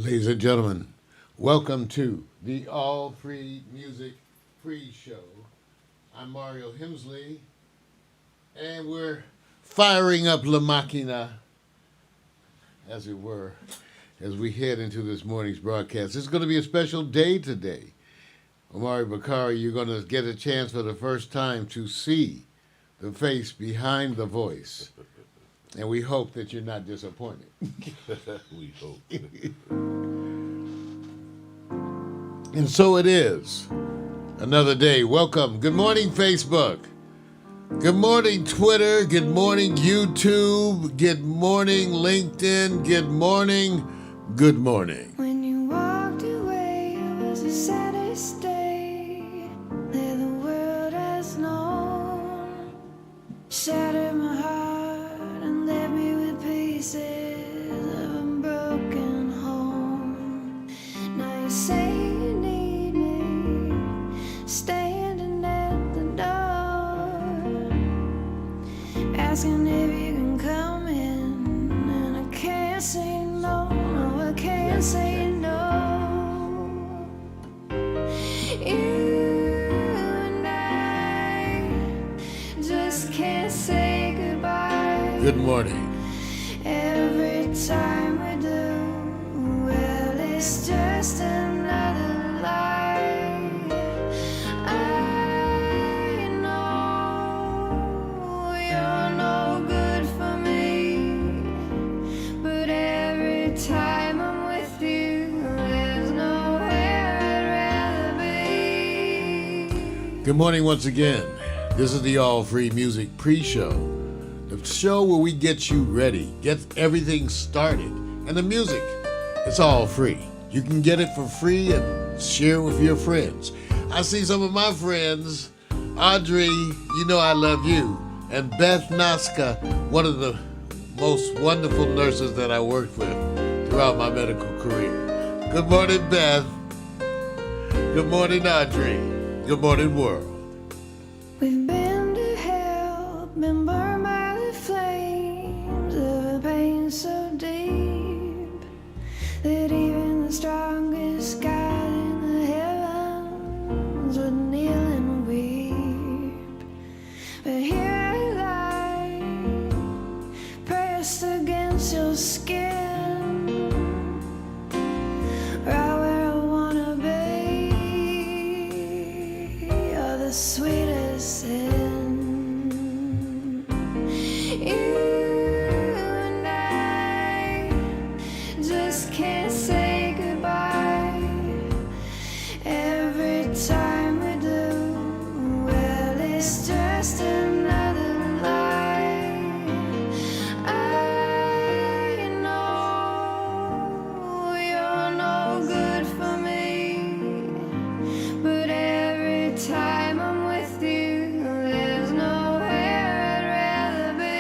Ladies and gentlemen, welcome to the All Free Music Pre-Show. I'm Mario Hemsley, and we're firing up La Machina, as it were, as we head into this morning's broadcast. It's going to be a special day today. Omari Bakari, you're going to get a chance for the first time to see the face behind the voice. And we hope that you're not disappointed. We hope. And so it is. Another day. Welcome. Good morning, Facebook. Good morning, Twitter. Good morning, YouTube. Good morning, LinkedIn. Good morning. Good morning. When you walked away, it was the saddest day that the world has known. Shattered my heart and left me with pieces of a broken home. Now you say you need me, standing at the door, asking if you can come in, and I can't say no, no, I can't say no. You and I just can't say goodbye. Good morning. Every time we do, well, it's just another lie. I know you're no good for me, but every time I'm with you, there's nowhere I'd rather be. Good morning once again. This is the All Free Music Pre-Show. The show where we get you ready, get everything started. And the music, it's all free. You can get it for free and share with your friends. I see some of my friends, Audrey, you know I love you, and Beth Naska, one of the most wonderful nurses that I worked with throughout my medical career. Good morning, Beth. Good morning, Audrey. Good morning, world. We've been to hell, been burned by the flames of a pain so deep that even the strongest God in the heavens would kneel and weep. But here I lie, pressed against your skin, right where I wanna be. You're the sweetest sin. You and I just can't say goodbye. Every time we do, well, it's just another lie. I know you're no good for me, but every time I'm with you, there's nowhere I'd rather be.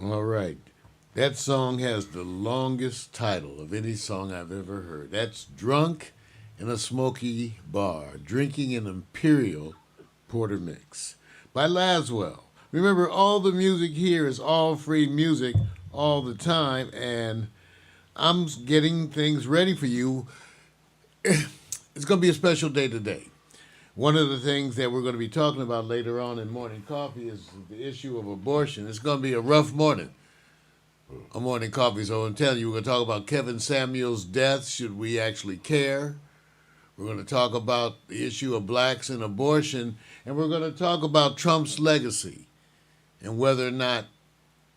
All right. That song has the longest title of any song I've ever heard. That's Drunk in a Smoky Bar, Drinking an Imperial Porter Mix by Laswell. Remember, all the music here is all free music all the time, and I'm getting things ready for you. It's going to be a special day today. One of the things that we're going to be talking about later on in Morning Coffee is the issue of abortion. It's going to be a rough morning on Morning Coffee, so I'm telling you, we're going to talk about Kevin Samuel's death. Should we actually care? We're going to talk about the issue of blacks and abortion, and we're going to talk about Trump's legacy and whether or not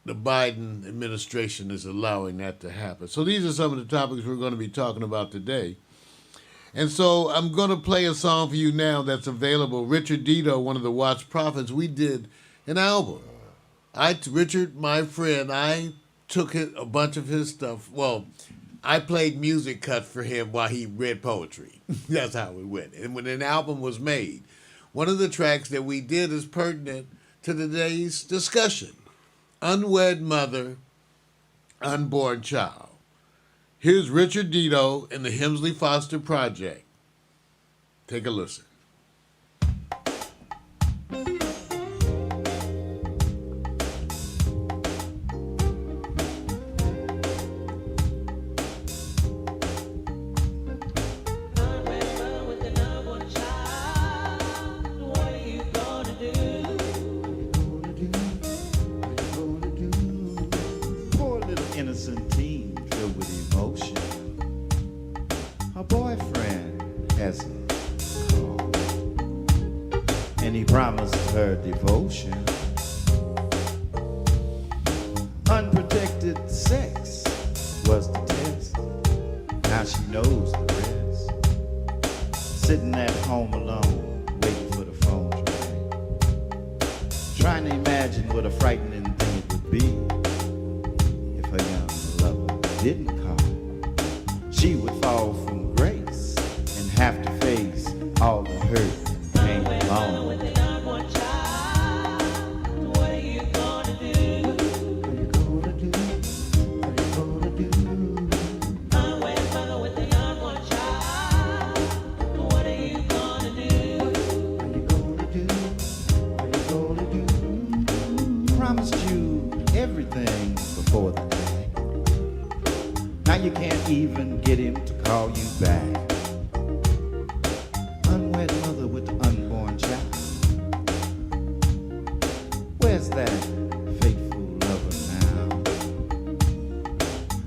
the Biden administration is allowing that to happen. So these are some of the topics we're going to be talking about today. And so I'm going to play a song for you now that's available. Richard Dito, one of the Watts Prophets, we did an album. Richard, my friend, I took a bunch of his stuff. Well, I played music cuts for him while he read poetry. That's how it went. And when an album was made, one of the tracks that we did is pertinent to today's discussion. Unwed mother, unborn child. Here's Richard Dito and the Hemsley Foster Project. Take a listen. Poor little innocent teen filled with emotion. Her boyfriend hasn't called, and he promised her devotion. Unprotected sex was the test. Now she knows the rest. Sitting at home alone, waiting for the phone to ring. Trying to imagine what a frightening thing it would be if her young lover didn't call. She would fall from grace and have to face all the hurt and pain alone. Promised you everything before the act. Now you can't even get him to call you back. Unwed mother with the unborn child. Where's that faithful lover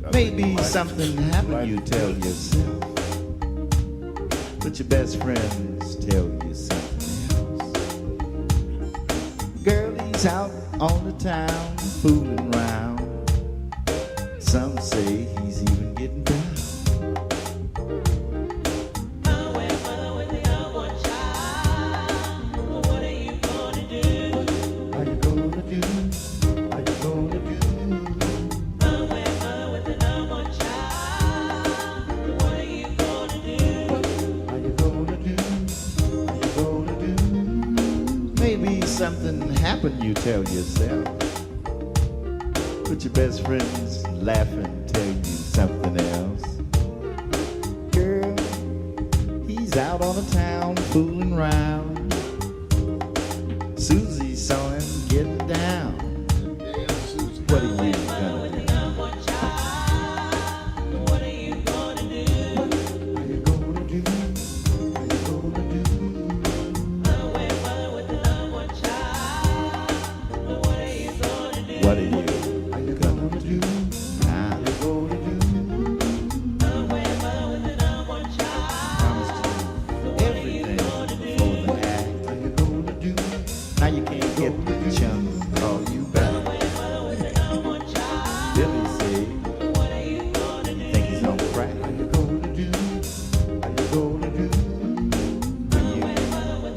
now? Maybe something happened, you tell yourself. But your best friends tell you something else. Girl, he's out on the town, fooling round. Some say he's even getting down. Are you gonna do? Are you gonna do? Are you gonna do? Are you gonna do? Maybe something happened, you tell yourself. But your best friends laugh and tell you something else. Girl, he's out on the town fooling round. Susie saw him getting down. What are you gonna do? Are you gonna do? Are you gonna do? What are you gonna do? Now you gonna do? Promised you everything before the act. Are you gonna do? Now you can't get the chum to call you back. Billy said, think he's on crack. Are you gonna do? Are you gonna do? When you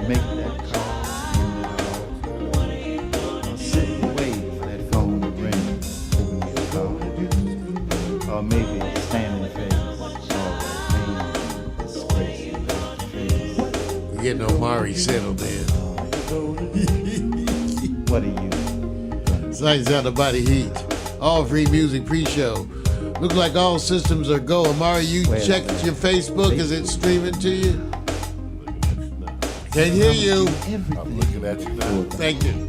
make that call, or sit and wait for that phone to ring, hoping you call. Or maybe stand in the face, or maybe disgrace your face. We're getting Omari settled in. What are you gonna do? Sights out of body heat. All free music pre-show. Looks like all systems are go. Amari, you Well, checked your Facebook? Is it streaming to you? Can't hear you. I'm looking at you now. Thank you.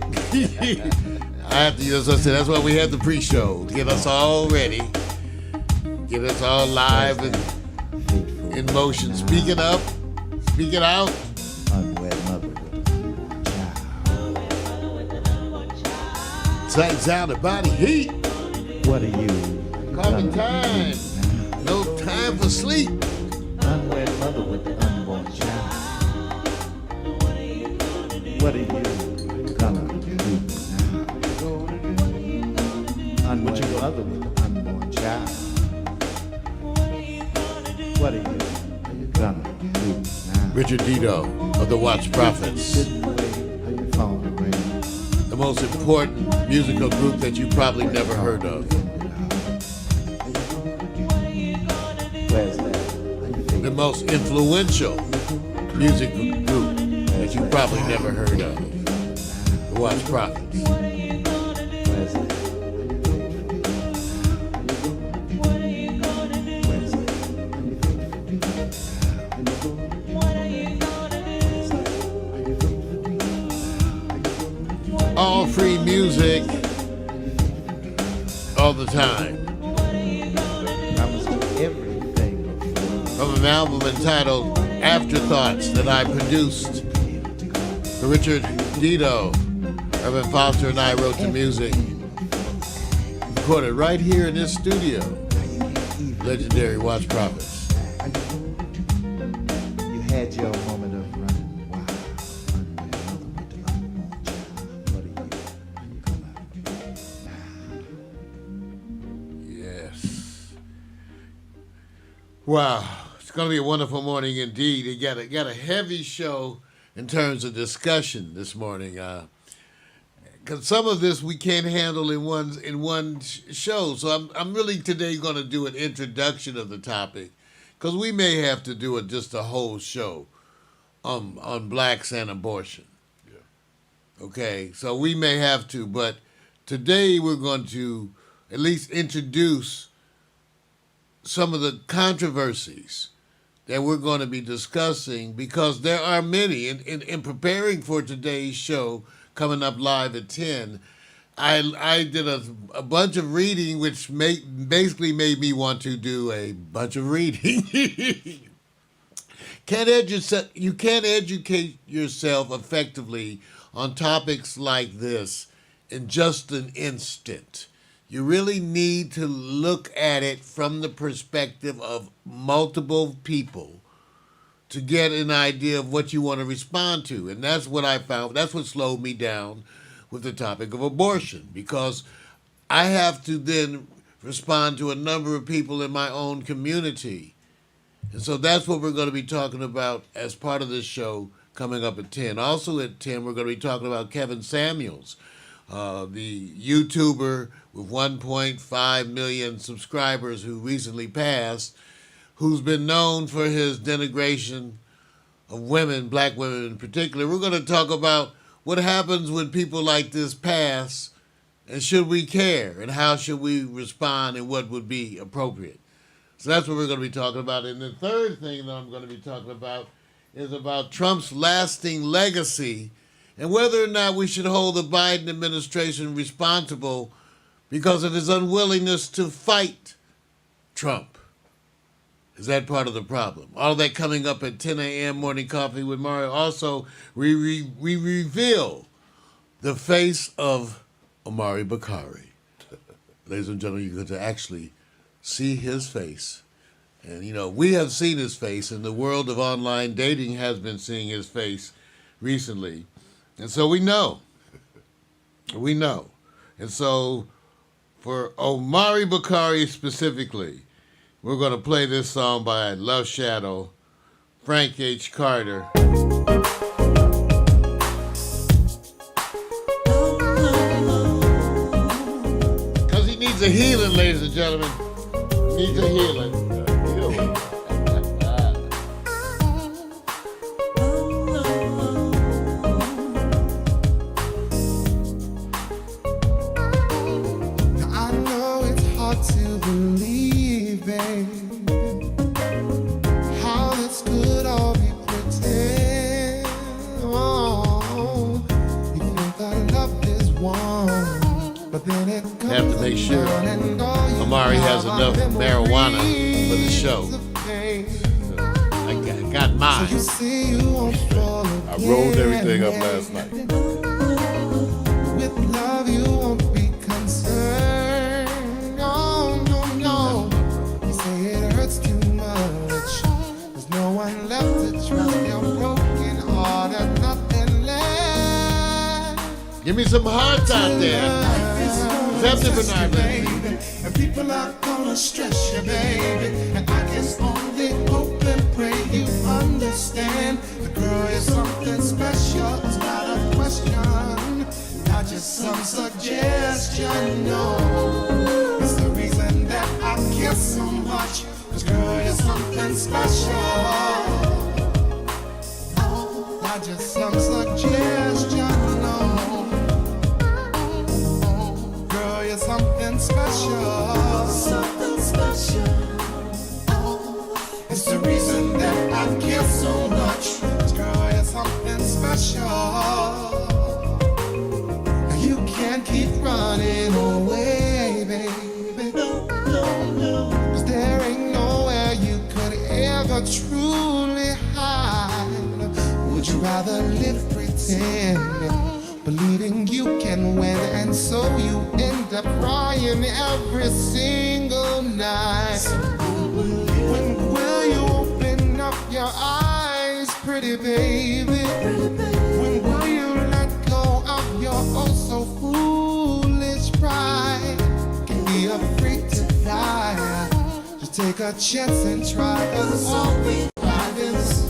I have to use. I said that's why we have the pre-show to get us all ready, get us all live and in motion. Speak it up, speak it out. Unwed mother with a child. Sights out of body heat. What are you Coffee gonna time. do now? No time for sleep. Unwed mother with an unborn child. What are you gonna do now? Unwed mother with an unborn child. What are you gonna do now? Richard Dito of the Watch Prophets, Sitting away for your phone to ring. the most important musical group that you probably never heard of. Where's that? The most influential music group that you probably never heard of. The Watch Prophets. Where's that? music all the time. Promise me everything. From an album entitled Afterthoughts that I produced for Richard Dito. Urban Foster and I wrote the music. Recorded right here in this studio. Legendary Watch Prophets. You had your moment of running wild. Running with another with the unborn child. What are you come out? Yes. Wow. It's going to be a wonderful morning indeed. You got a heavy show in terms of discussion this morning. Because some of this we can't handle in one show. So I'm really today going to do an introduction of the topic, because we may have to do just a whole show on blacks and abortion. Yeah. Okay, so we may have to, but today we're going to at least introduce some of the controversies that we're going to be discussing, because there are many. In preparing for today's show, coming up live at 10, I did a bunch of reading, which basically made me want to do a bunch of reading. You can't educate yourself effectively on topics like this in just an instant. You really need to look at it from the perspective of multiple people to get an idea of what you want to respond to. And that's what I found. That's what slowed me down with the topic of abortion, because I have to then respond to a number of people in my own community. And so that's what we're going to be talking about as part of this show coming up at 10. Also at 10, we're going to be talking about Kevin Samuels, the YouTuber with 1.5 million subscribers who recently passed, who's been known for his denigration of women, black women in particular. We're going to talk about what happens when people like this pass, and should we care, and how should we respond, and what would be appropriate. So that's what we're going to be talking about. And the third thing that I'm going to be talking about is about Trump's lasting legacy and whether or not we should hold the Biden administration responsible because of his unwillingness to fight Trump. Is that part of the problem? All that coming up at 10 a.m. Morning Coffee with Mario. Also, we reveal the face of Omari Bakari. Ladies and gentlemen, you're going to actually see his face. And, we have seen his face, and the world of online dating has been seeing his face recently. And so we know. We know. And so for Omari Bakari specifically, we're going to play this song by Love Shadow, Frank H. Carter. Because he needs a healing, ladies and gentlemen. He needs a healing. Have to make sure Omari has enough marijuana for the show. I got mine. I rolled everything up last night. With love you won't be concerned. No, no, no. You say it hurts too much. There's no one left to trust. Your broken heart and nothing left. Give me some hearts out there. And people are gonna stress you, baby. And I can only hope and pray you understand. The girl is something special, it's not a question, not just some suggestion, no. It's the reason that I care so much. This girl is something special, not just some suggestion, no. Something special, something special. It's the reason that I care so much. This girl is something special. You can't keep truly hide? Would you rather live pretend, believing you can win, and so you end up crying every single night? When will you open up your eyes, pretty baby? When will you let go of your oh so foolish pride? Can be afraid to die. Just take a chance and try, 'cause all we have is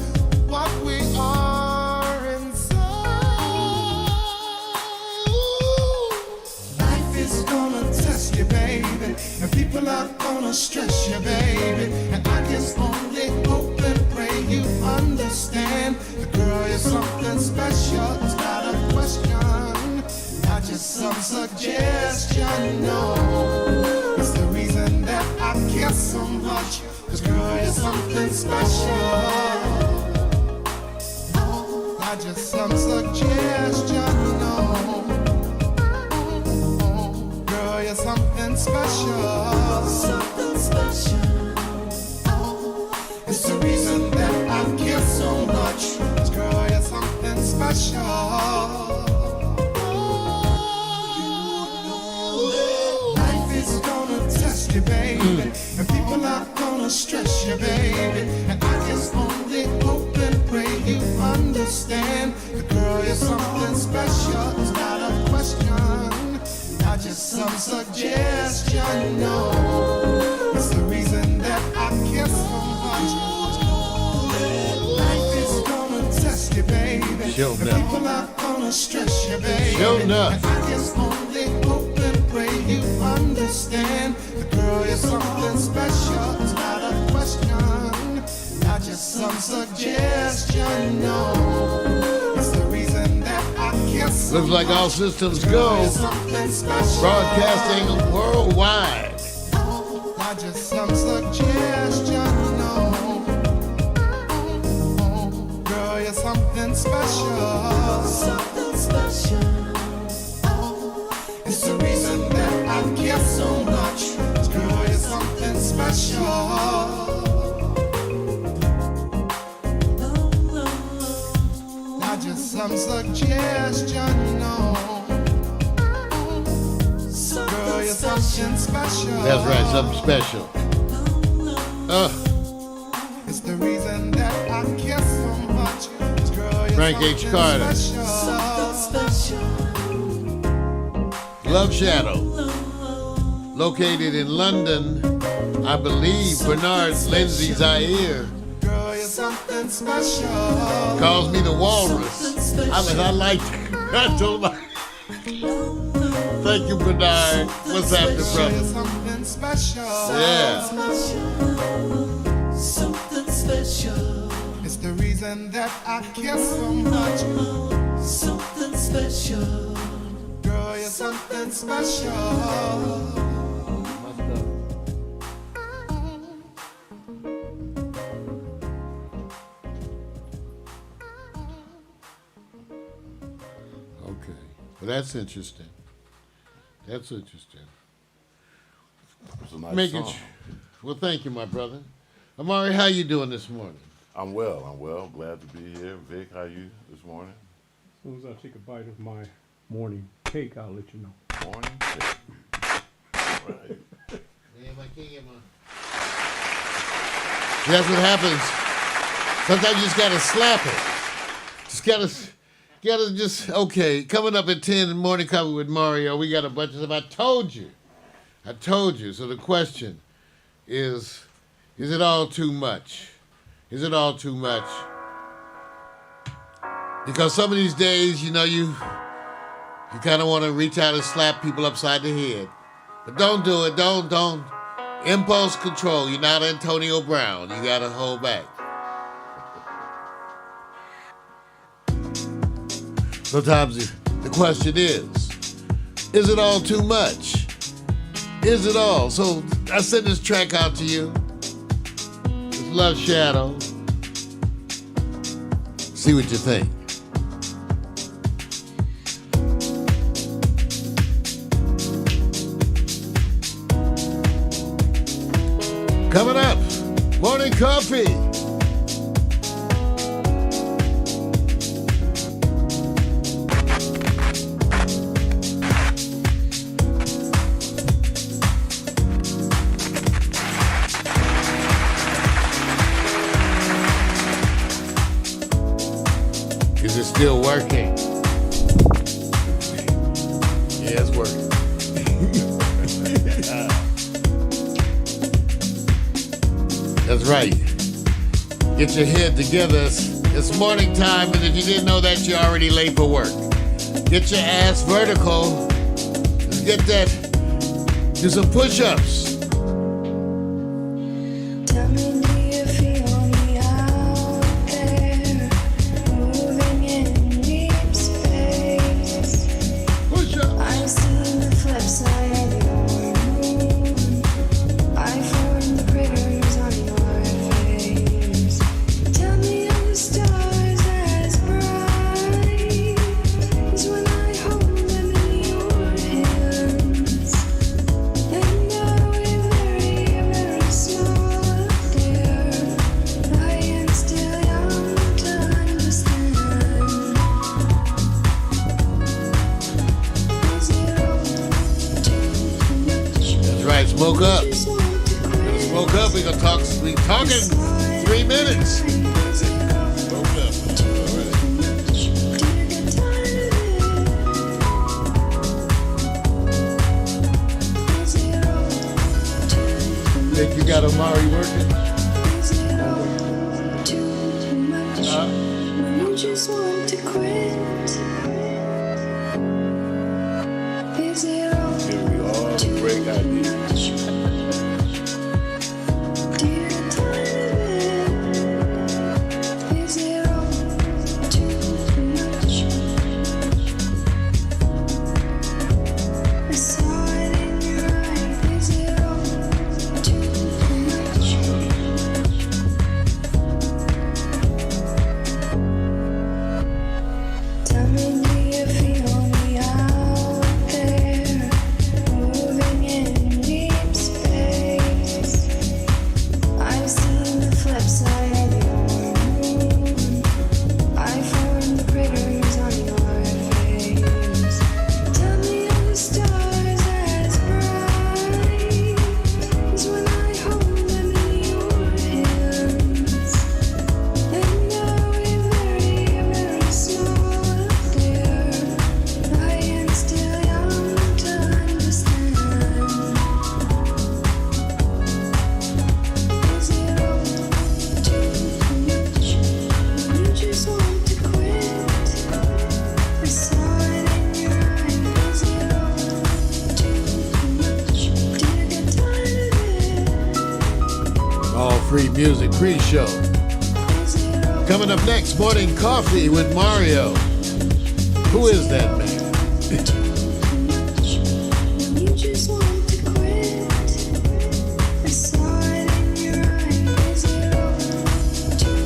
what we are inside. Life is gonna test you, baby, and people are gonna stress you, baby. And I just only hope and pray you understand. The girl is something special, it's not a question, not just some suggestion, no. It's the reason that I care so much, 'cause girl, you're something special, not just some suggestion, no. Girl, you're something special, something special. It's the reason that I care so much, 'cause girl, you're something special. Life is gonna test you, baby, and people are gonna stress you, baby. And I just only hope and pray you understand. The girl is something special, it's not a question, not just some suggestion, no. It's the reason that I care so much. Life is gonna test you, baby. Sure The enough. people are gonna stress you, baby. Sure enough. And I just only hope and pray you understand. The girl is something special, it's not a question, not just some suggestion, no. It's the reason that I care so Looks like all much. systems The girl go. is something special. Broadcasting worldwide. Not just some suggestion, no. Girl, you're something special. Something special. It's the reason that I care so much. Girl, you're something special. Not just some suggestion, no. Girl, you're something special. That's right, something special. It's the reason that I care so much. Girl, you're Frank H. something Carter. special. Love Shadow. Located in London, I believe Bernard Lindsay Zaire Girl, you're something special. calls me the walrus. I like that. I don't like. Thank you, Bernard. What's happening, Girl, brother? you're something special. Yeah. Something special. It's the reason that I care so much. Something special. Girl, you're something special. Okay. Well, that's interesting. That's interesting. It's a nice Making song. Well, thank you, my brother. Amari, how you doing this morning? I'm well. I'm well. Glad to be here. Vic, how you this morning? As soon as I take a bite of my morning cake, I'll let you know. Morning. Right. See, that's what happens. Sometimes you just gotta slap it. Gotta just, okay, coming up at 10 in the morning cover with Mario, we got a bunch of stuff. I told you. So the question is it all too much? Is it all too much? Because some of these days, you know, you kind of want to reach out and slap people upside the head. But don't do it. Don't. Impulse control. You're not Antonio Brown. You got to hold back. Sometimes the question is it all too much? Is it all? So I send this track out to you. It's Love Shadow. See what you think. Coming up, morning coffee. is still working. Yeah, it's working. That's right. Get your head together. It's morning time, and if you didn't know that, you're already late for work. Get your ass vertical. Let's get that. Do some push-ups. Tell me, do you feel me out there, moving in deep space? Push-ups. I've seen the flip side of your moon. I formed the critters on your face. Tell me, are the stars as bright as when I hold them in your hands? And are we very, very small up there? I am still young to understand. Is it all too much? That's right. Smoke up. Just want to quit. Smoke up. We talking 3 minutes. Is it all Smoke up. All right. do you get tired of it? Is it all too Think you got Amari working? Is it all too much when you just want to quit? Is it all Give me all the great ideas. much? Do you get tired of it? Is it all too much? I saw it in your eye. Is it all too much? Tell me, do you feel me out there, moving in deep space? I've seen the flip side of your moon. I formed the critters on your face. Tell me, are the stars as bright as when I hold them in your hands? And are we very, very small up there? I am still young to understand. Is it all too much when you just want to quit? I saw it in your eye. Is it all too much? Do you get tired of it? All free music pre-show. Is it all Coming up next, Morning Coffee with Mario. Who is that man? when you just want to quit? I saw it in your eye. Is it all too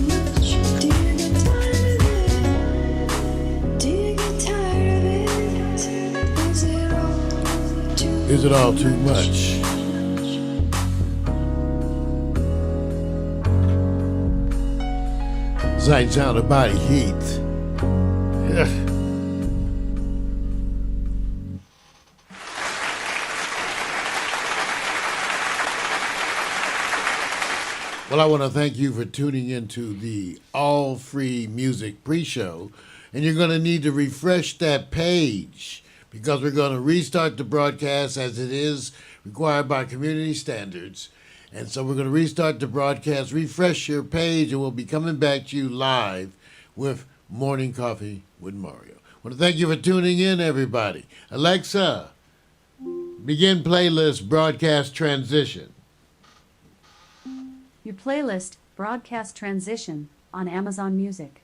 much? Do you get tired of it? Do you get tired of it? Is it all too Is it all too much? Sight, sound, and body heat. Yeah. Well, I want to thank you for tuning into the all free music pre-show. And you're going to need to refresh that page because we're going to restart the broadcast as it is required by community standards. And so we're going to restart the broadcast, refresh your page, and we'll be coming back to you live with Morning Coffee with Mario. I want to thank you for tuning in, everybody. Alexa, begin playlist broadcast transition. Your playlist, Broadcast Transition, on Amazon Music.